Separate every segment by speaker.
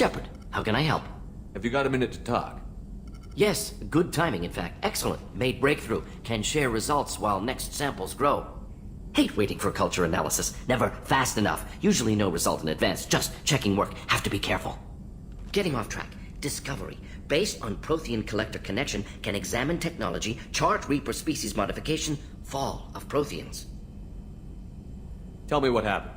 Speaker 1: Shepard, how can I help?
Speaker 2: Have you got a minute to talk?
Speaker 1: Yes, good timing, in fact. Excellent. Made breakthrough. Can share results while next samples grow. Hate waiting for culture analysis. Never fast enough. Usually no result in advance. Just checking work. Have to be careful. Getting off track. Discovery. Based on Prothean collector connection, can examine technology, chart Reaper species modification, fall of Protheans.
Speaker 2: Tell me what happened.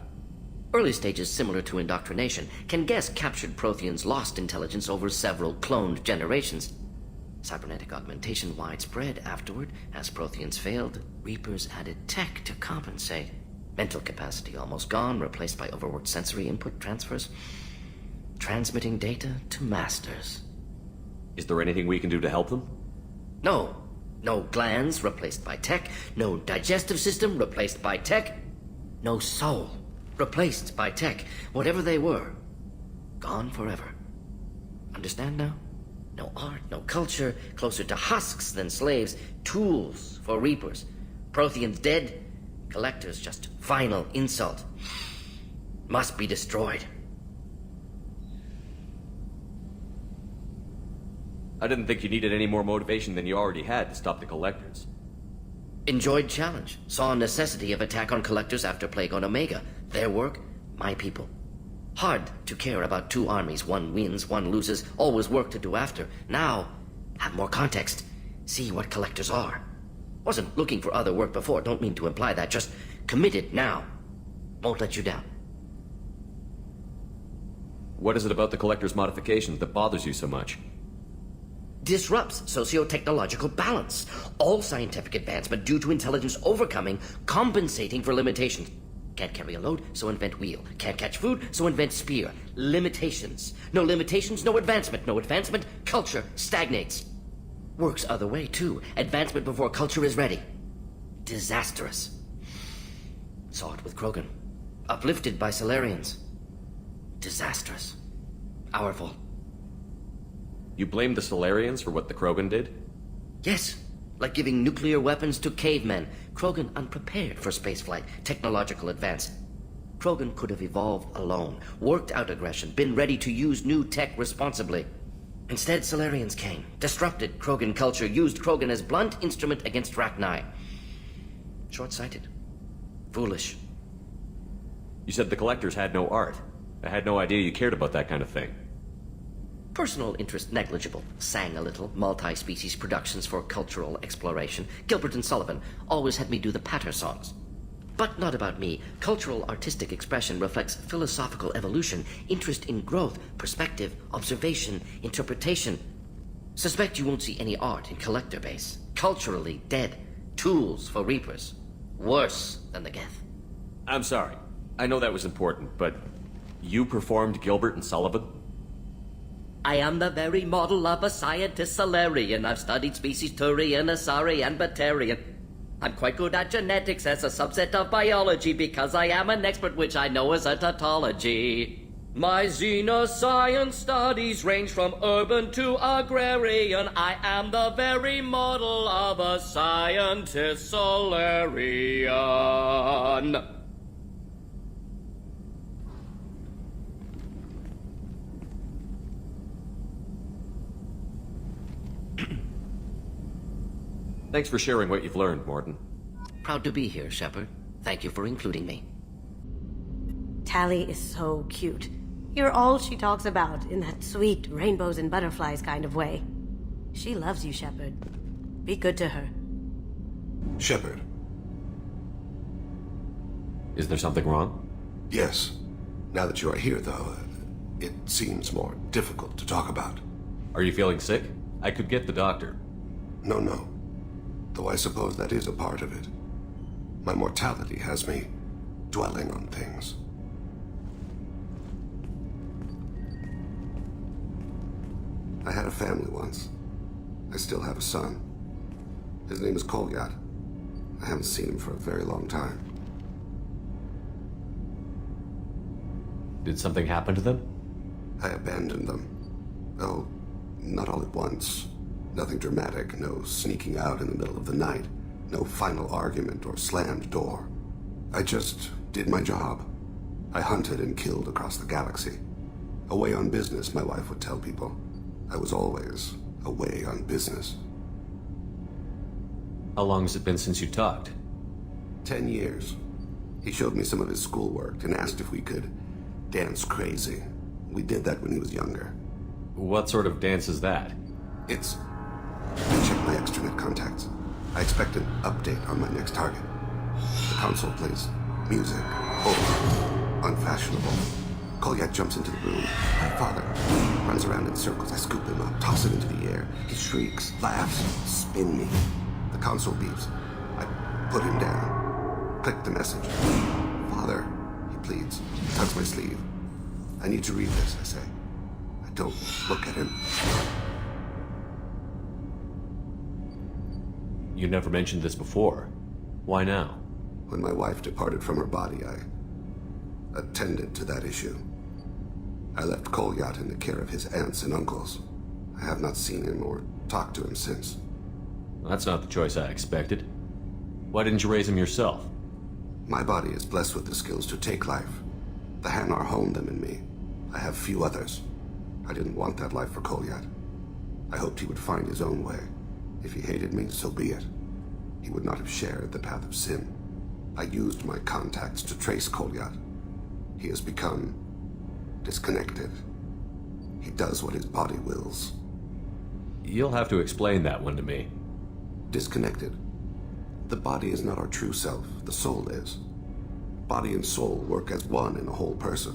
Speaker 1: Early stages similar to indoctrination. Can guess captured Protheans lost intelligence over several cloned generations. Cybernetic augmentation widespread afterward. As Protheans failed, Reapers added tech to compensate. Mental capacity almost gone, replaced by overworked sensory input transfers. Transmitting data to masters.
Speaker 2: Is there anything we can do to help them?
Speaker 1: No. No glands replaced by tech. No digestive system replaced by tech. No soul replaced by tech. Whatever they were, gone forever. Understand now? No art, no culture, closer to husks than slaves, tools for Reapers. Protheans dead, collectors just final insult. Must be destroyed.
Speaker 2: I didn't think you needed any more motivation than you already had to stop the collectors.
Speaker 1: Enjoyed challenge. Saw necessity of attack on collectors after Plague on Omega. Their work, my people. Hard to care about two armies. One wins, one loses. Always work to do after. Now, have more context. See what collectors are. Wasn't looking for other work before. Don't mean to imply that. Just committed now. Won't let you down.
Speaker 2: What is it about the collector's modifications that bothers you so much?
Speaker 1: Disrupts socio-technological balance. All scientific advancement due to intelligence overcoming, compensating for limitations. Can't carry a load, so invent wheel. Can't catch food, so invent spear. Limitations. No limitations, no advancement. No advancement, culture stagnates. Works other way, too. Advancement before culture is ready. Disastrous. Saw it with Krogan. Uplifted by Solarians. Disastrous. Our fault.
Speaker 2: You blame the Solarians for what the Krogan did?
Speaker 1: Yes. Like giving nuclear weapons to cavemen. Krogan unprepared for spaceflight, technological advance. Krogan could have evolved alone, worked out aggression, been ready to use new tech responsibly. Instead, Solarians came, disrupted Krogan culture, used Krogan as blunt instrument against Rachni. Short-sighted. Foolish.
Speaker 2: You said the collectors had no art. I had no idea you cared about that kind of thing.
Speaker 1: Personal interest negligible. Sang a little. Multi-species productions for cultural exploration. Gilbert and Sullivan always had me do the patter songs. But not about me. Cultural artistic expression reflects philosophical evolution, interest in growth, perspective, observation, interpretation. Suspect you won't see any art in collector base. Culturally dead. Tools for Reapers. Worse than the Geth.
Speaker 2: I'm sorry. I know that was important, but you performed Gilbert and Sullivan?
Speaker 1: I am the very model of a scientist Solarian. I've studied species Turian, Asari, and Batarian. I'm quite good at genetics as a subset of biology because I am an expert, which I know is a tautology. My xenoscience studies range from urban to agrarian. I am the very model of a scientist Solarian.
Speaker 2: Thanks for sharing what you've learned, Morton.
Speaker 1: Proud to be here, Shepard. Thank you for including me.
Speaker 3: Tally is so cute. You're all she talks about in that sweet rainbows and butterflies kind of way. She loves you, Shepard. Be good to her.
Speaker 4: Shepard.
Speaker 2: Is there something wrong?
Speaker 4: Yes. Now that you are here, though, it seems more difficult to talk about.
Speaker 2: Are you feeling sick? I could get the doctor.
Speaker 4: No. Though I suppose that is a part of it. My mortality has me dwelling on things. I had a family once. I still have a son. His name is Kolyat. I haven't seen him for a very long time.
Speaker 2: Did something happen to them?
Speaker 4: I abandoned them. Oh, not all at once. Nothing dramatic, no sneaking out in the middle of the night, no final argument or slammed door. I just did my job. I hunted and killed across the galaxy. Away on business, my wife would tell people. I was always away on business.
Speaker 2: How long has it been since you talked?
Speaker 4: 10 years. He showed me some of his schoolwork and asked if we could dance crazy. We did that when he was younger.
Speaker 2: What sort of dance is that?
Speaker 4: It's... I checked my extranet contacts. I expect an update on my next target. The console plays music. Oh, unfashionable. Kolyak jumps into the room. My father runs around in circles. I scoop him up, toss him into the air. He shrieks, laughs, spin me. The console beeps. I put him down. Click the message. Father, he pleads. Tugs my sleeve. I need to read this, I say. I don't look at him.
Speaker 2: You never mentioned this before. Why now?
Speaker 4: When my wife departed from her body, I attended to that issue. I left Kolyat in the care of his aunts and uncles. I have not seen him or talked to him since.
Speaker 2: That's not the choice I expected. Why didn't you raise him yourself?
Speaker 4: My body is blessed with the skills to take life. The Hanar honed them in me. I have few others. I didn't want that life for Kolyat. I hoped he would find his own way. If he hated me, so be it. He would not have shared the path of sin. I used my contacts to trace Kolyat. He has become disconnected. He does what his body wills.
Speaker 2: You'll have to explain that one to me.
Speaker 4: Disconnected. The body is not our true self, the soul is. Body and soul work as one in a whole person.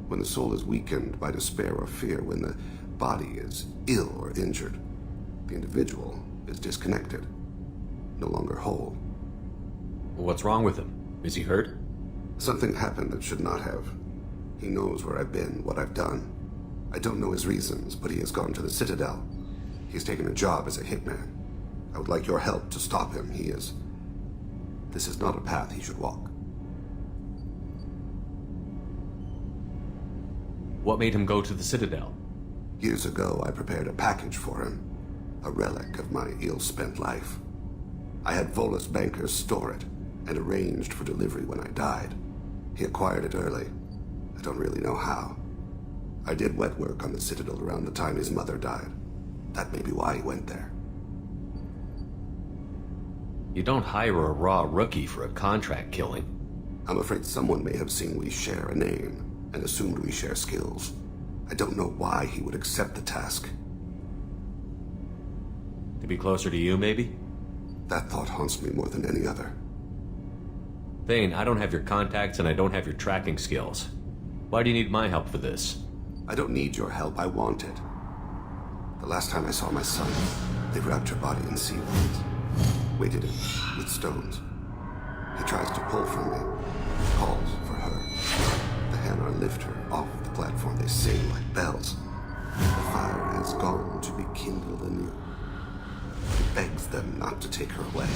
Speaker 4: When the soul is weakened by despair or fear, when the body is ill or injured, the individual is disconnected, no longer whole.
Speaker 2: What's wrong with him? Is he hurt?
Speaker 4: Something happened that should not have. He knows where I've been, what I've done. I don't know his reasons, but he has gone to the Citadel. He's taken a job as a hitman. I would like your help to stop him. This is not a path he should walk.
Speaker 2: What made him go to the Citadel?
Speaker 4: Years ago, I prepared a package for him. A relic of my ill-spent life. I had Volus bankers store it, and arranged for delivery when I died. He acquired it early. I don't really know how. I did wet work on the Citadel around the time his mother died. That may be why he went there.
Speaker 2: You don't hire a raw rookie for a contract killing.
Speaker 4: I'm afraid someone may have seen we share a name, and assumed we share skills. I don't know why he would accept the task.
Speaker 2: To be closer to you, maybe?
Speaker 4: That thought haunts me more than any other.
Speaker 2: Thane, I don't have your contacts and I don't have your tracking skills. Why do you need my help for this?
Speaker 4: I don't need your help, I want it. The last time I saw my son, they wrapped her body in seaweeds, weighted it with stones. He tries to pull from me, calls for her. The Hanar lift her off the platform, they sing like bells. The fire has gone to be kindled anew. He begs them not to take her away.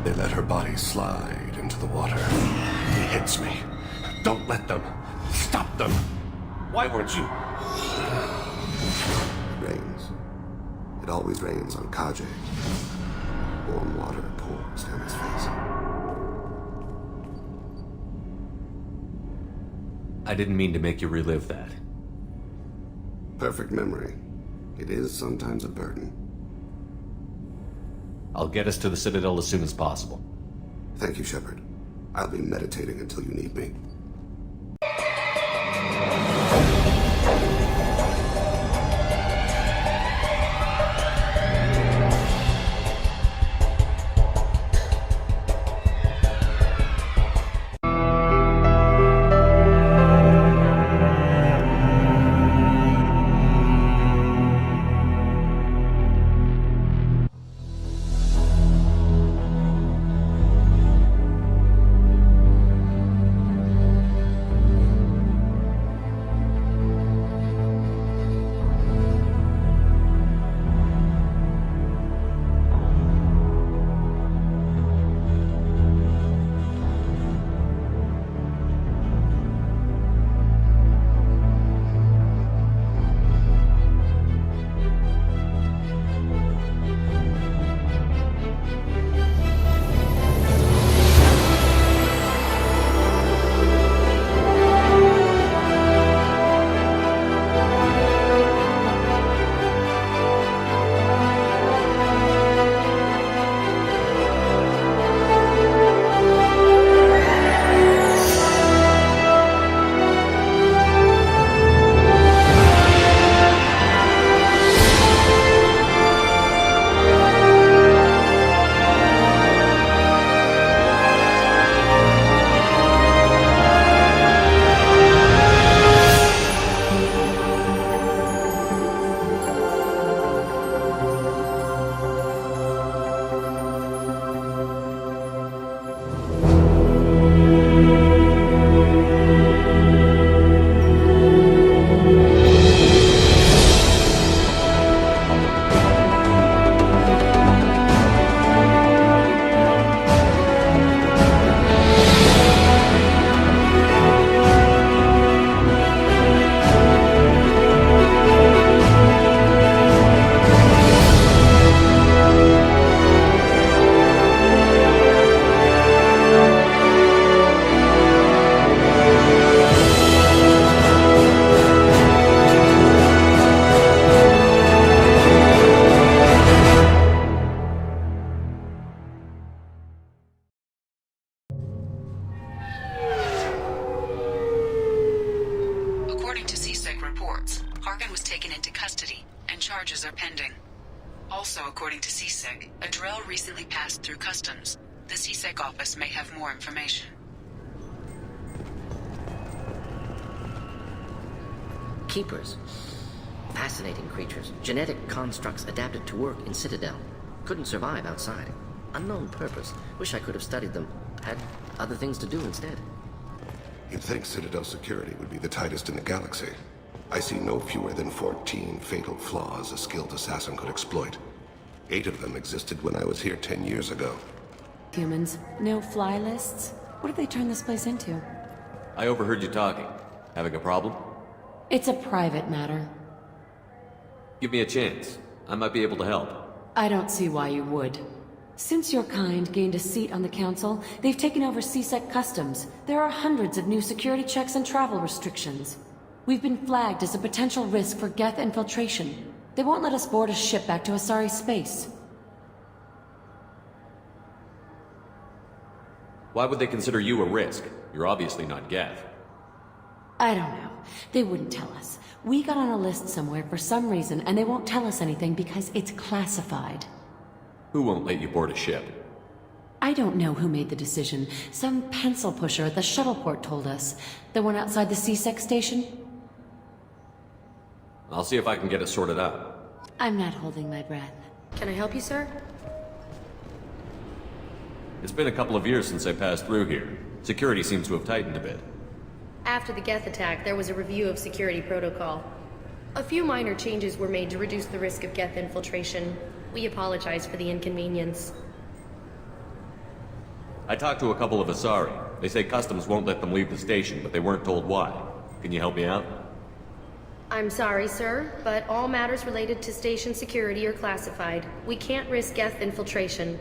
Speaker 4: They let her body slide into the water. He hits me. Don't let them. Stop them. Why weren't you? It rains. It always rains on Kaje. Warm water pours down his face.
Speaker 2: I didn't mean to make you relive that.
Speaker 4: Perfect memory. It is sometimes a burden.
Speaker 2: I'll get us to the Citadel as soon as possible.
Speaker 4: Thank you, Shepard. I'll be meditating until you need me.
Speaker 5: Harkin was taken into custody, and charges are pending. Also, according to CSEC, a drill recently passed through customs. The CSEC office may have more information.
Speaker 1: Keepers. Fascinating creatures. Genetic constructs adapted to work in Citadel. Couldn't survive outside. Unknown purpose. Wish I could have studied them. Had other things to do instead.
Speaker 4: You'd think Citadel security would be the tightest in the galaxy. I see no fewer than 14 fatal flaws a skilled assassin could exploit. 8 of them existed when I was here 10 years ago.
Speaker 6: Humans, no fly lists? What have they turned this place into?
Speaker 2: I overheard you talking. Having a problem?
Speaker 6: It's a private matter.
Speaker 2: Give me a chance. I might be able to help.
Speaker 6: I don't see why you would. Since your kind gained a seat on the council, they've taken over CSEC customs. There are hundreds of new security checks and travel restrictions. We've been flagged as a potential risk for Geth infiltration. They won't let us board a ship back to Asari space.
Speaker 2: Why would they consider you a risk? You're obviously not Geth.
Speaker 6: I don't know. They wouldn't tell us. We got on a list somewhere for some reason, and they won't tell us anything because it's classified.
Speaker 2: Who won't let you board a ship?
Speaker 6: I don't know who made the decision. Some pencil pusher at the shuttle port told us. The one outside the CSEC station?
Speaker 2: I'll see if I can get it sorted out.
Speaker 6: I'm not holding my breath.
Speaker 3: Can I help you, sir?
Speaker 2: It's been a couple of years since I passed through here. Security seems to have tightened a bit.
Speaker 7: After the Geth attack, there was a review of security protocol. A few minor changes were made to reduce the risk of Geth infiltration. We apologize for the inconvenience.
Speaker 2: I talked to a couple of Asari. They say customs won't let them leave the station, but they weren't told why. Can you help me out?
Speaker 7: I'm sorry, sir, but all matters related to station security are classified. We can't risk Geth infiltration.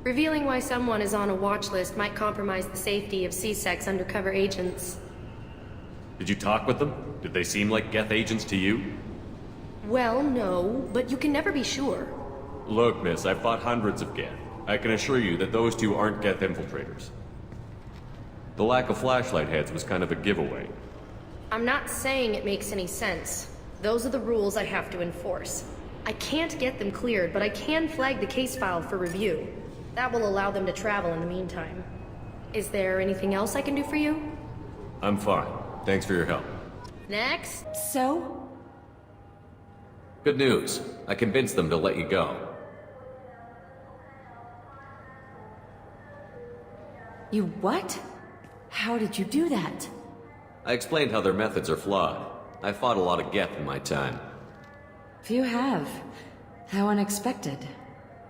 Speaker 7: Revealing why someone is on a watch list might compromise the safety of CSEC's undercover agents.
Speaker 2: Did you talk with them? Did they seem like Geth agents to you?
Speaker 7: Well, no, but you can never be sure.
Speaker 2: Look, miss, I've fought hundreds of Geth. I can assure you that those two aren't Geth infiltrators. The lack of flashlight heads was kind of a giveaway.
Speaker 7: I'm not saying it makes any sense. Those are the rules I have to enforce. I can't get them cleared, but I can flag the case file for review. That will allow them to travel in the meantime. Is there anything else I can do for you?
Speaker 2: I'm fine. Thanks for your help.
Speaker 7: Next.
Speaker 6: So?
Speaker 2: Good news. I convinced them to let you go.
Speaker 6: You what? How did you do that?
Speaker 2: I explained how their methods are flawed. I fought a lot of Geth in my time.
Speaker 6: Few have. How unexpected.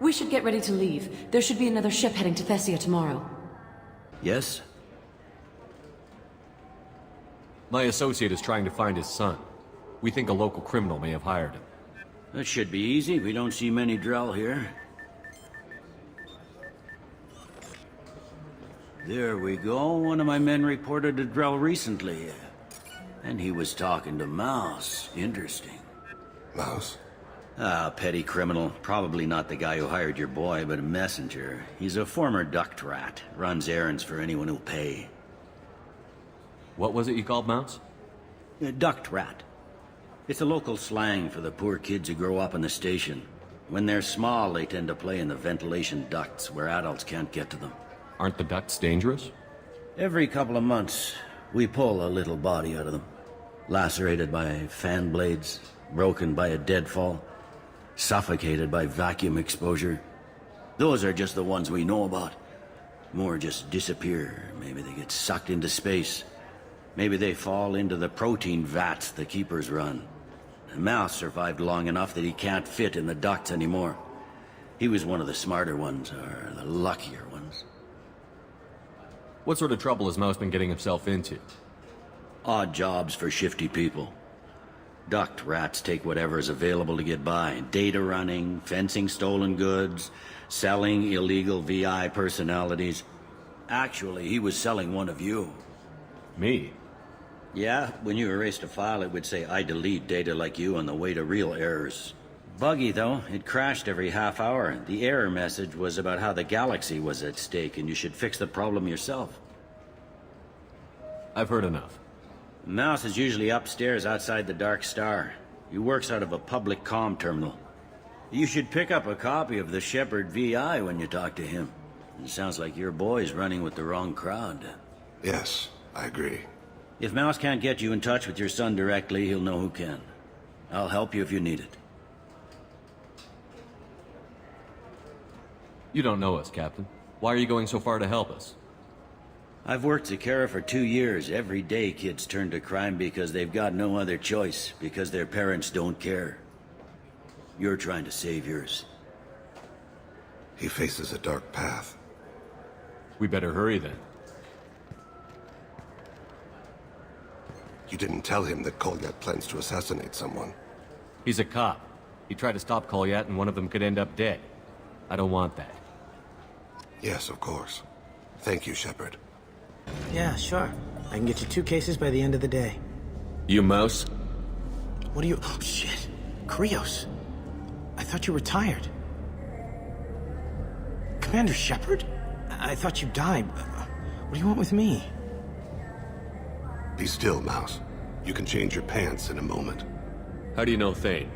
Speaker 6: We should get ready to leave. There should be another ship heading to Thessia tomorrow.
Speaker 8: Yes?
Speaker 2: My associate is trying to find his son. We think a local criminal may have hired him.
Speaker 8: That should be easy. We don't see many Drell here. There we go. One of my men reported a Drell recently. And he was talking to Mouse. Interesting.
Speaker 4: Mouse?
Speaker 8: Ah, petty criminal. Probably not the guy who hired your boy, but a messenger. He's a former duct rat. Runs errands for anyone who'll pay.
Speaker 2: What was it you called Mouse?
Speaker 8: A duct rat. It's a local slang for the poor kids who grow up in the station. When they're small, they tend to play in the ventilation ducts where adults can't get to them.
Speaker 2: Aren't the ducts dangerous?
Speaker 8: Every couple of months, we pull a little body out of them. Lacerated by fan blades, broken by a deadfall, suffocated by vacuum exposure. Those are just the ones we know about. More just disappear. Maybe they get sucked into space. Maybe they fall into the protein vats the Keepers run. Mouse survived long enough that he can't fit in the ducts anymore. He was one of the smarter ones, or the luckier ones.
Speaker 2: What sort of trouble has Mouse been getting himself into?
Speaker 8: Odd jobs for shifty people. Duct rats take whatever is available to get by. Data running, fencing stolen goods, selling illegal VI personalities. Actually, he was selling one of you.
Speaker 2: Me?
Speaker 8: Yeah, when you erased a file, it would say, I delete data like you on the way to real errors. Buggy, though. It crashed every half hour. The error message was about how the galaxy was at stake, and you should fix the problem yourself.
Speaker 2: I've heard enough.
Speaker 8: Mouse is usually upstairs outside the Dark Star. He works out of a public comm terminal. You should pick up a copy of the Shepherd VI when you talk to him. It sounds like your boy's running with the wrong crowd.
Speaker 4: Yes, I agree.
Speaker 8: If Mouse can't get you in touch with your son directly, he'll know who can. I'll help you if you need it.
Speaker 2: You don't know us, Captain. Why are you going so far to help us?
Speaker 8: I've worked Zakara for 2 years. Every day kids turn to crime because they've got no other choice, because their parents don't care. You're trying to save yours.
Speaker 4: He faces a dark path.
Speaker 2: We better hurry then.
Speaker 4: You didn't tell him that Kolyat plans to assassinate someone.
Speaker 2: He's a cop. He tried to stop Kolyat and one of them could end up dead. I don't want that.
Speaker 4: Yes, of course. Thank you, Shepard.
Speaker 9: Yeah, sure. I can get you 2 cases by the end of the day.
Speaker 2: You Mouse?
Speaker 9: What are you... Oh, shit. Krios. I thought you retired. Commander Shepard? I thought you died. What do you want with me?
Speaker 4: Be still, Mouse. You can change your pants in a moment.
Speaker 2: How do you know Thane?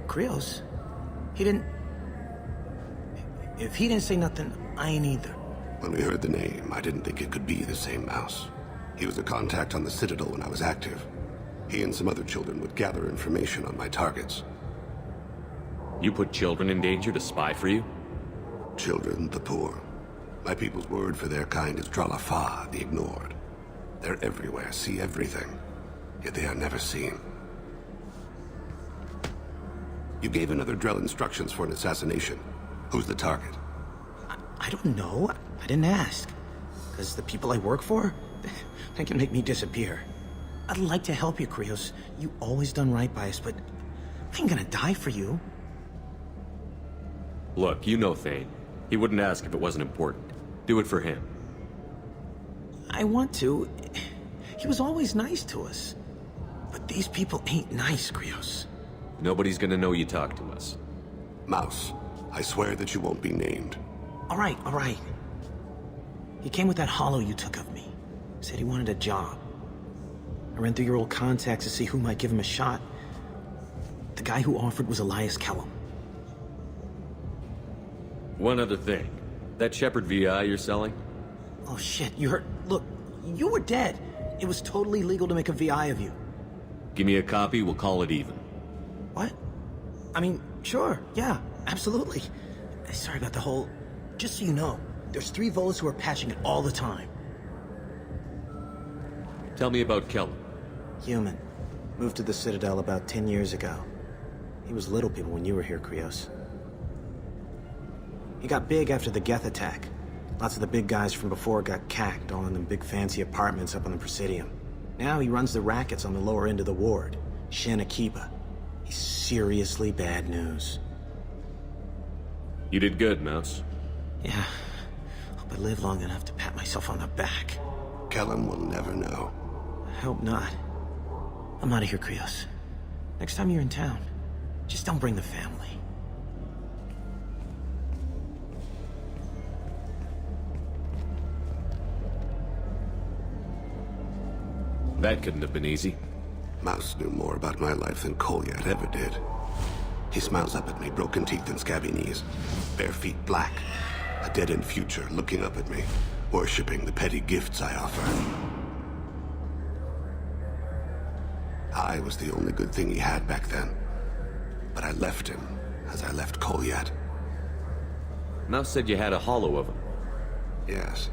Speaker 9: Krios? He didn't... If he didn't say nothing, I ain't either.
Speaker 4: When we heard the name, I didn't think it could be the same Mouse. He was a contact on the Citadel when I was active. He and some other children would gather information on my targets.
Speaker 2: You put children in danger to spy for you?
Speaker 4: Children, the poor. My people's word for their kind is Dralafa, the ignored. They're everywhere, see everything, yet they are never seen. You gave another Drell instructions for an assassination. Who's the target?
Speaker 9: I don't know. I didn't ask. Because the people I work for, they can make me disappear. I'd like to help you, Krios. You always done right by us, but I ain't gonna die for you.
Speaker 2: Look, you know Thane. He wouldn't ask if it wasn't important. Do it for him.
Speaker 9: I want to. He was always nice to us. But these people ain't nice, Krios.
Speaker 2: Nobody's gonna know you talk to us.
Speaker 4: Mouse, I swear that you won't be named.
Speaker 9: All right, all right. He came with that hollow you took of me. Said he wanted a job. I ran through your old contacts to see who might give him a shot. The guy who offered was Elias Kellum.
Speaker 2: One other thing. That Shepherd VI you're selling?
Speaker 9: Oh shit, you heard... Look, you were dead. It was totally legal to make a VI of you.
Speaker 2: Give me a copy, we'll call it even.
Speaker 9: What? I mean, sure, yeah, absolutely. Sorry about the whole... Just so you know, there's 3 Volas who are patching it all the time.
Speaker 2: Tell me about Kellum.
Speaker 9: Human. Moved to the Citadel about 10 years ago. He was Little People when you were here, Krios. He got big after the Geth attack. Lots of the big guys from before got cacked, all in them big fancy apartments up on the Presidium. Now he runs the rackets on the lower end of the ward, Shin Akiba. He's seriously bad news.
Speaker 2: You did good, Mouse.
Speaker 9: Yeah. Hope I live long enough to pat myself on the back.
Speaker 4: Kellum will never know.
Speaker 9: I hope not. I'm out of here, Krios. Next time you're in town, just don't bring the family.
Speaker 2: That couldn't have been easy.
Speaker 4: Mouse knew more about my life than Kolyat ever did. He smiles up at me, broken teeth and scabby knees. Bare feet black. A dead-end future looking up at me, worshipping the petty gifts I offer. I was the only good thing he had back then. But I left him, as I left Kolyat.
Speaker 2: Mouse said you had a hollow of him.
Speaker 4: Yes.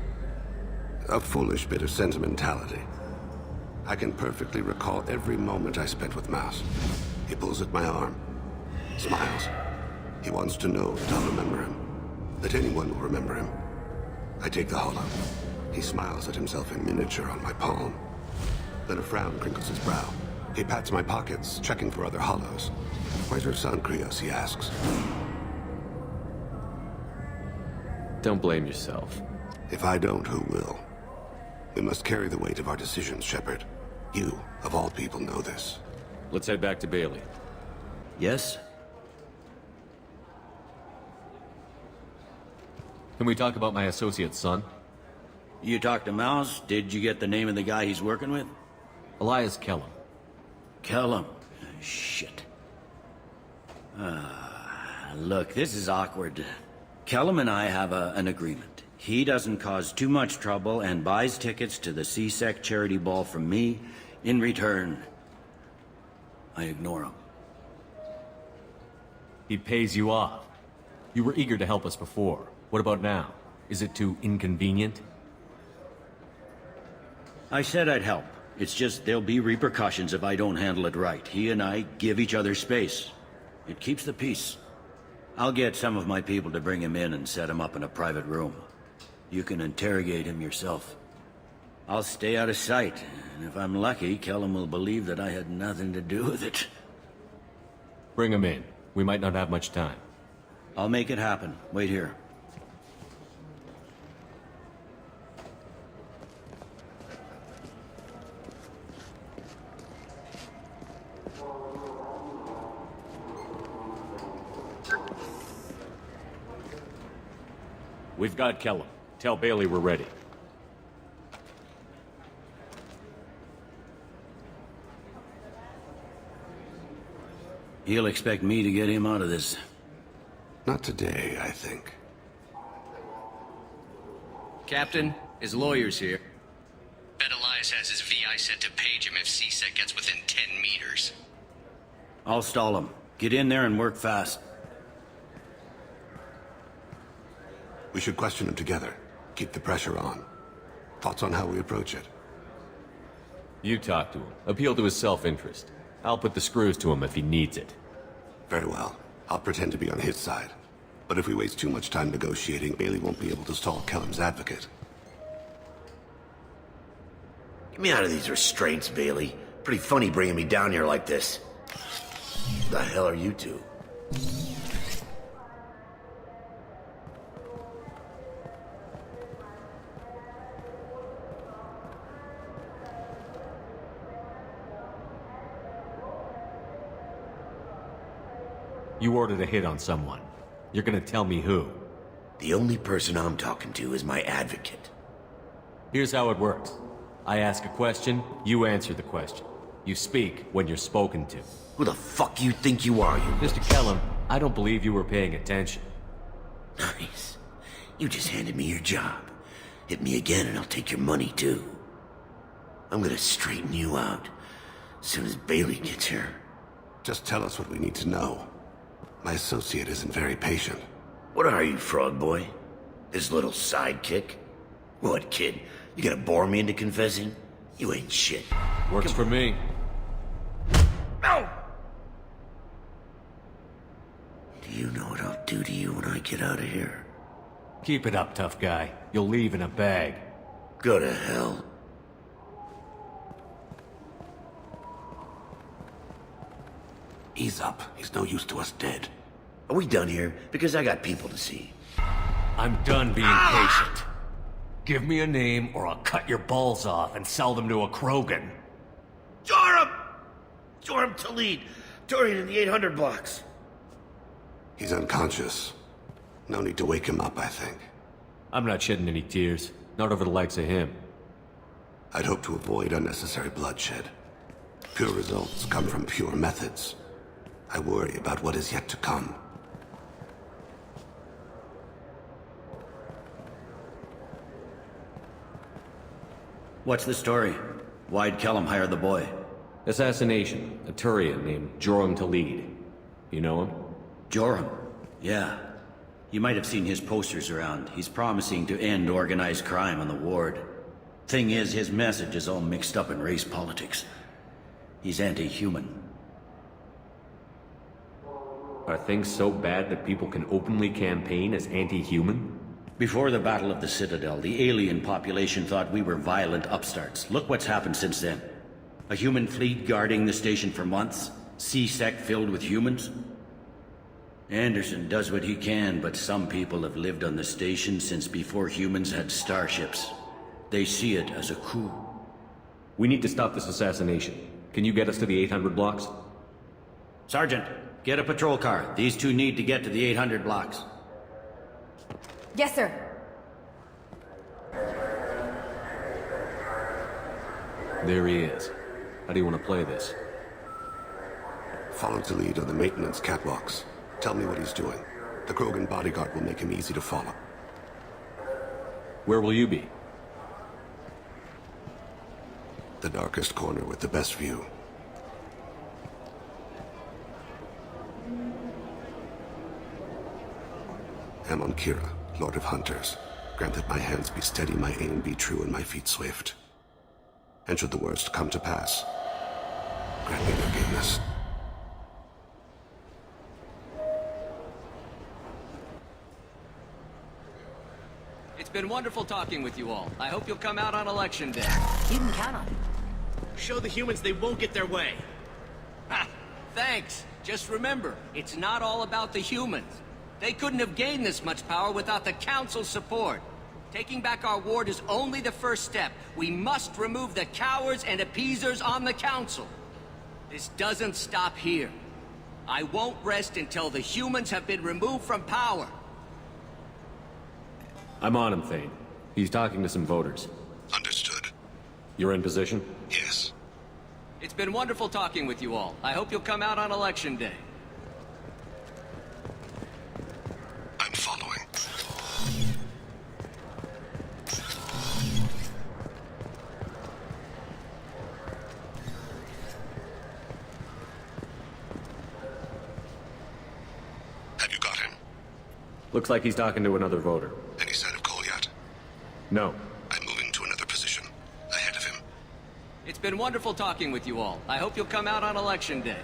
Speaker 4: A foolish bit of sentimentality. I can perfectly recall every moment I spent with Mouse. He pulls at my arm, smiles. He wants to know that I'll remember him, that anyone will remember him. I take the hollow. He smiles at himself in miniature on my palm. Then a frown crinkles his brow. He pats my pockets, checking for other hollows. Where's your son, Krios, he asks.
Speaker 2: Don't blame yourself.
Speaker 4: If I don't, who will? We must carry the weight of our decisions, Shepard. You, of all people, know this.
Speaker 2: Let's head back to Bailey.
Speaker 8: Yes?
Speaker 2: Can we talk about my associate's son?
Speaker 8: You talked to Mouse? Did you get the name of the guy he's working with?
Speaker 2: Elias Kellum.
Speaker 8: Kellum. Shit. Look, this is awkward. Kellum and I have an agreement. He doesn't cause too much trouble and buys tickets to the CSEC charity ball from me. In return, I ignore him.
Speaker 2: He pays you off. You were eager to help us before. What about now? Is it too inconvenient?
Speaker 8: I said I'd help. It's just there'll be repercussions if I don't handle it right. He and I give each other space. It keeps the peace. I'll get some of my people to bring him in and set him up in a private room. You can interrogate him yourself. I'll stay out of sight, and if I'm lucky, Kellum will believe that I had nothing to do with it.
Speaker 2: Bring him in. We might not have much time.
Speaker 8: I'll make it happen. Wait here.
Speaker 2: We've got Kellum. Tell Bailey we're ready.
Speaker 8: He'll expect me to get him out of this.
Speaker 4: Not today, I think.
Speaker 10: Captain, his lawyer's here. Bet Elias has his VI set to page him if CSEC gets within 10 meters.
Speaker 8: I'll stall him. Get in there and work fast.
Speaker 4: We should question him together. Keep the pressure on. Thoughts on how we approach it?
Speaker 2: You talk to him. Appeal to his self-interest. I'll put the screws to him if he needs it.
Speaker 4: Very well. I'll pretend to be on his side. But if we waste too much time negotiating, Bailey won't be able to stall Kellum's advocate.
Speaker 1: Get me out of these restraints, Bailey. Pretty funny bringing me down here like this. The hell are you two?
Speaker 2: You ordered a hit on someone. You're gonna tell me who?
Speaker 1: The only person I'm talking to is my advocate.
Speaker 2: Here's how it works. I ask a question, you answer the question. You speak when you're spoken to.
Speaker 1: Who the fuck you think you are, you...
Speaker 2: Mr. Kellum, I don't believe you were paying attention.
Speaker 1: Nice. You just handed me your job. Hit me again and I'll take your money too. I'm gonna straighten you out as soon as Bailey gets here.
Speaker 4: Just tell us what we need to know. My associate isn't very patient.
Speaker 1: What are you, frog boy? His little sidekick? What, kid? You gonna bore me into confessing? You ain't shit.
Speaker 2: Works for me.
Speaker 1: No! Do you know what I'll do to you when I get out of here?
Speaker 2: Keep it up, tough guy. You'll leave in a bag.
Speaker 1: Go to hell.
Speaker 4: Ease up. He's no use to us dead.
Speaker 1: Are we done here? Because I got people to see.
Speaker 2: I'm done being patient. Give me a name or I'll cut your balls off and sell them to a Krogan.
Speaker 1: Joram! Joram Talid. Dorian in the 800 blocks.
Speaker 4: He's unconscious. No need to wake him up, I think.
Speaker 2: I'm not shedding any tears. Not over the likes of him.
Speaker 4: I'd hope to avoid unnecessary bloodshed. Pure results come from pure methods. I worry about what is yet to come.
Speaker 8: What's the story? Why'd Kellum hire the boy?
Speaker 2: Assassination. A Turian named Joram Talid. You know him?
Speaker 8: Joram? Yeah. You might have seen his posters around. He's promising to end organized crime on the ward. Thing is, his message is all mixed up in race politics. He's anti-human.
Speaker 2: Are things so bad that people can openly campaign as anti-human?
Speaker 8: Before the Battle of the Citadel, the alien population thought we were violent upstarts. Look what's happened since then. A human fleet guarding the station for months. CSEC filled with humans. Anderson does what he can, but some people have lived on the station since before humans had starships. They see it as a coup.
Speaker 2: We need to stop this assassination. Can you get us to the 800 blocks?
Speaker 8: Sergeant, get a patrol car. These two need to get to the 800 blocks.
Speaker 11: Yes, sir.
Speaker 2: There he is. How do you want to play this?
Speaker 4: Follow the lead on the maintenance catwalks. Tell me what he's doing. The Krogan bodyguard will make him easy to follow.
Speaker 2: Where will you be?
Speaker 4: The darkest corner with the best view. Amon Kira, Lord of Hunters. Grant that my hands be steady, my aim be true, and my feet swift. And should the worst come to pass, grant me forgiveness.
Speaker 10: It's been wonderful talking with you all. I hope you'll come out on Election Day.
Speaker 11: You can count on it.
Speaker 12: Show the humans they won't get their way.
Speaker 10: Ha! Thanks. Just remember, it's not all about the humans. They couldn't have gained this much power without the Council's support. Taking back our ward is only the first step. We must remove the cowards and appeasers on the Council. This doesn't stop here. I won't rest until the humans have been removed from power.
Speaker 2: I'm on him, Thane. He's talking to some voters.
Speaker 4: Understood.
Speaker 2: You're in position?
Speaker 4: Yes.
Speaker 10: It's been wonderful talking with you all. I hope you'll come out on Election Day.
Speaker 4: I'm following. Have you got him?
Speaker 2: Looks like he's talking to another voter.
Speaker 4: Any sign of Cole yet?
Speaker 2: No.
Speaker 4: I'm moving to another position. Ahead of him.
Speaker 10: It's been wonderful talking with you all. I hope you'll come out on Election Day.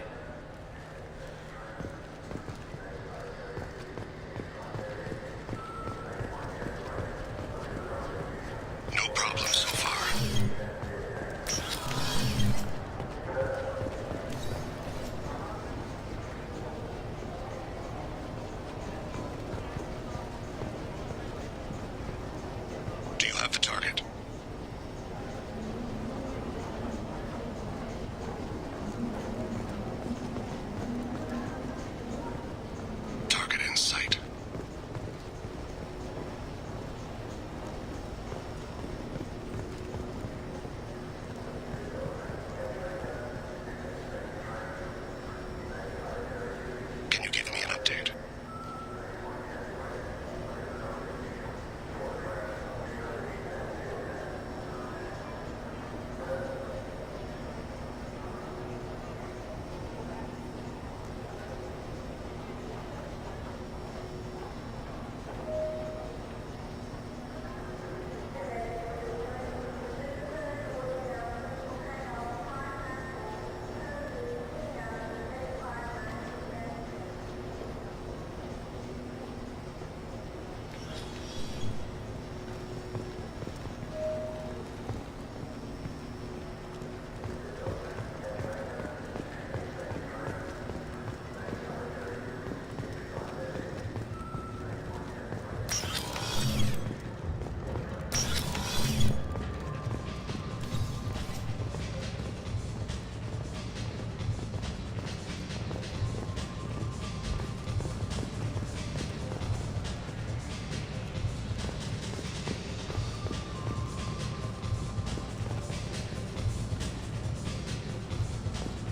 Speaker 4: No problem so far. Do you have the target? Target in sight. Can you give me an update?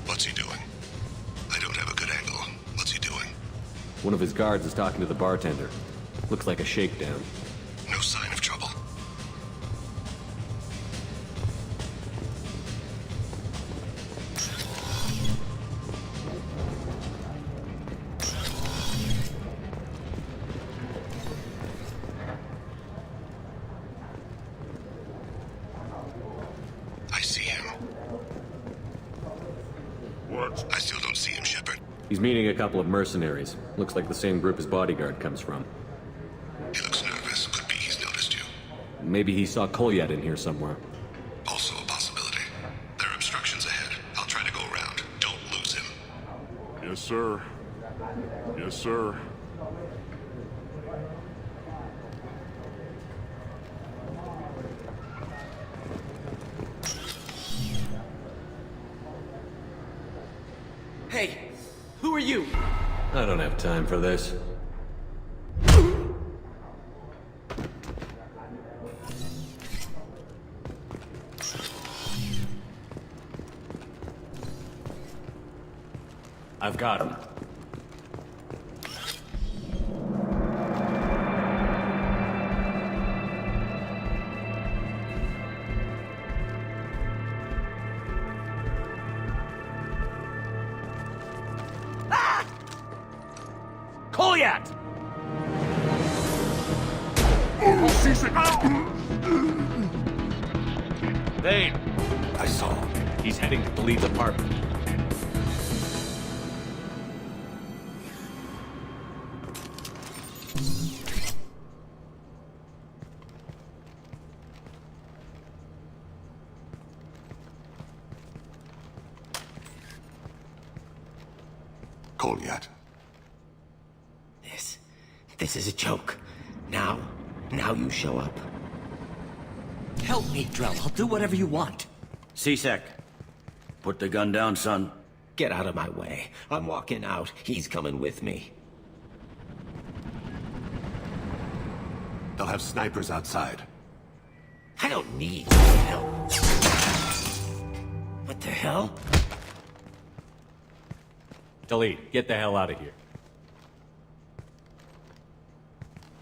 Speaker 4: What's he doing? I don't have a good angle. What's he doing?
Speaker 2: One of his guards is talking to the bartender. Looks like a shakedown.
Speaker 4: No sign of trouble. I see him. What? I still don't see him, Shepard.
Speaker 2: He's meeting a couple of mercenaries. Looks like the same group his bodyguard comes from.
Speaker 4: He looks nervous. Could be he's noticed you.
Speaker 2: Maybe he saw Kolyat in here somewhere.
Speaker 4: Also a possibility. There are obstructions ahead. I'll try to go around. Don't lose him.
Speaker 13: Yes, sir. Yes, sir.
Speaker 12: Hey, who are you?
Speaker 2: I don't have time for this. I've got him.
Speaker 12: Kolyat!
Speaker 2: Thane!
Speaker 4: I saw.
Speaker 2: He's heading to the lead's apartment.
Speaker 4: Kolyat.
Speaker 1: This is a joke. Now you show up.
Speaker 10: Help me, Drell. I'll do whatever you want.
Speaker 8: C-Sec. Put the gun down, son.
Speaker 14: Get out of my way. I'm walking out. He's coming with me.
Speaker 4: They'll have snipers outside.
Speaker 14: I don't need help. What the hell?
Speaker 2: Delete. Get the hell out of here.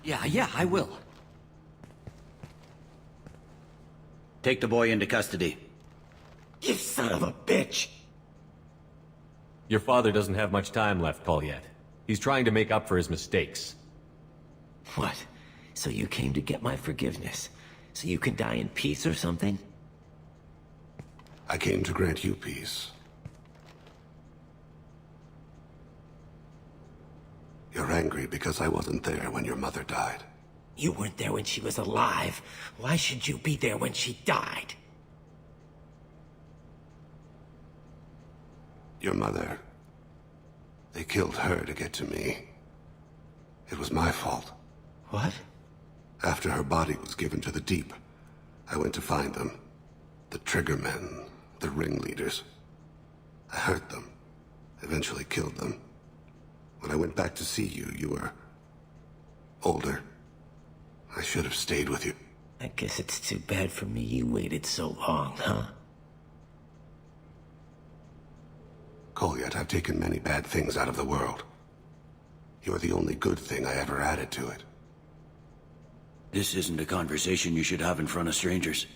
Speaker 10: Yeah, I will.
Speaker 8: Take the boy into custody.
Speaker 14: You son of a bitch!
Speaker 2: Your father doesn't have much time left, Kolyat. He's trying to make up for his mistakes.
Speaker 14: What? So you came to get my forgiveness? So you can die in peace or something?
Speaker 4: I came to grant you peace. You're angry because I wasn't there when your mother died.
Speaker 14: You weren't there when she was alive. Why should you be there when she died?
Speaker 4: Your mother... They killed her to get to me. It was my fault.
Speaker 14: What?
Speaker 4: After her body was given to the Deep, I went to find them. The Triggermen, the ringleaders. I hurt them. Eventually killed them. When I went back to see you, you were... older. I should have stayed with you.
Speaker 14: I guess it's too bad for me you waited so long, huh?
Speaker 4: Kolyat, I've taken many bad things out of the world. You're the only good thing I ever added to it.
Speaker 8: This isn't a conversation you should have in front of strangers.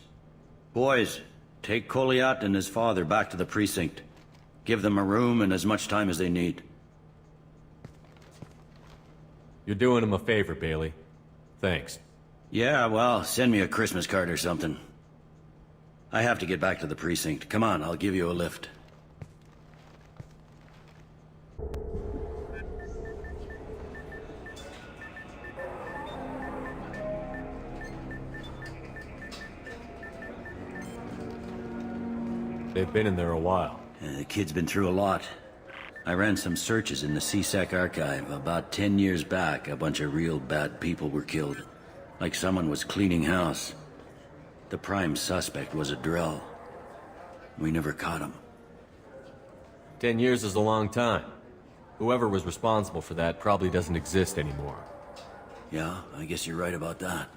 Speaker 8: Boys, take Kolyat and his father back to the precinct. Give them a room and as much time as they need.
Speaker 2: You're doing him a favor, Bailey. Thanks.
Speaker 8: Yeah, well, send me a Christmas card or something. I have to get back to the precinct. Come on, I'll give you a lift.
Speaker 2: They've been in there a while.
Speaker 8: The kid's been through a lot. I ran some searches in the C-Sec archive. About 10 years back, a bunch of real bad people were killed. Like someone was cleaning house. The prime suspect was a Drell. We never caught him.
Speaker 2: 10 years is a long time. Whoever was responsible for that probably doesn't exist anymore.
Speaker 8: Yeah, I guess you're right about that.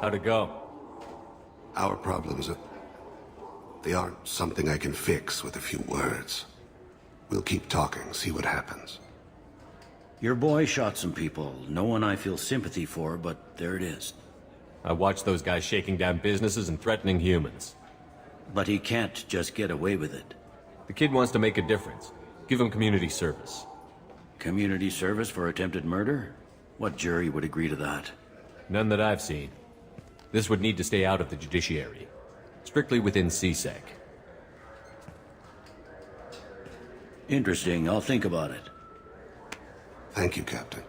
Speaker 2: How'd it go?
Speaker 4: Our problems are... they aren't something I can fix with a few words. We'll keep talking, see what happens.
Speaker 8: Your boy shot some people. No one I feel sympathy for, but there it is.
Speaker 2: I watched those guys shaking down businesses and threatening humans.
Speaker 8: But he can't just get away with it.
Speaker 2: The kid wants to make a difference. Give him community service.
Speaker 8: Community service for attempted murder? What jury would agree to that?
Speaker 2: None that I've seen. This would need to stay out of the judiciary. Strictly within C-Sec.
Speaker 8: Interesting. I'll think about it.
Speaker 4: Thank you, Captain.